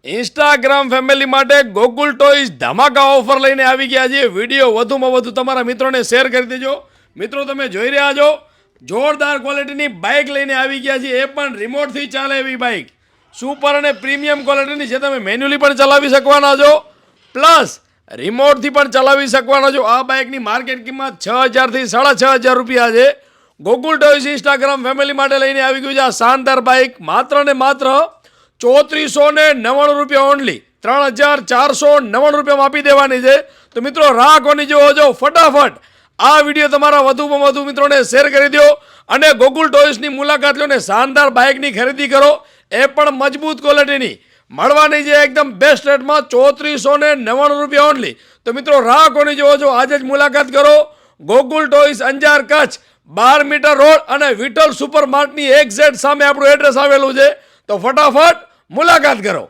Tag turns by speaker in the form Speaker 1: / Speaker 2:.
Speaker 1: Instagram family માટે Gokul toys ધમાકા offer લઈને આવી ગયા છે. વિડીયો વધુમાં વધુ તમારા મિત્રોને શેર કરી દેજો. મિત્રો તમે જોઈ રહ્યા છો જોરદાર ક્વોલિટીની બાઇક લઈને આવી ગયા છે. એ પણ રિમોટથી ચાલે એવી બાઇક, સુપર અને પ્રીમિયમ ક્વોલિટીની છે. તમે મેન્યુઅલી પણ ચલાવી શકવાના છો, પ્લસ રિમોટથી પણ ચલાવી શકવાના છો. આ બાઇકની માર્કેટ કિંમત 6,000 થી 6,500 રૂપિયા છે. ગોકુલ ટોયઝ ઇન્સ્ટાગ્રામ ફેમિલી માટે લઈને આવી ગયું છે આ શાનદાર બાઇક. માત્ર ને માત્ર 3499 રૂપિયા ઓનલી, 3,499 રૂપિયામાં આપી દેવાની છે. તો મિત્રો રાહ કોની જોવો છો? ફટાફટ આ વિડીયો તમારા વધુમાં વધુ મિત્રોને શેર કરી દો અને ગોકુલ ટોયઝની મુલાકાત લો ને શાનદાર બાઇકની ખરીદી કરો, એ પણ મજબૂત ક્વોલિટીની મળવાની છે એકદમ બેસ્ટ રેટમાં 3499 રૂપિયા ઓનલી. તો મિત્રો રાહ કોની જોવો છો? આજે જ મુલાકાત કરો. Gokul toys Anjar Kutch 12 metre road અને વિઠ્ઠલ સુપર માર્ટની એક્ઝેક્ટ સામે આપણું એડ્રેસ આવેલું છે. તો ફટાફટ મુલાકાત કરો.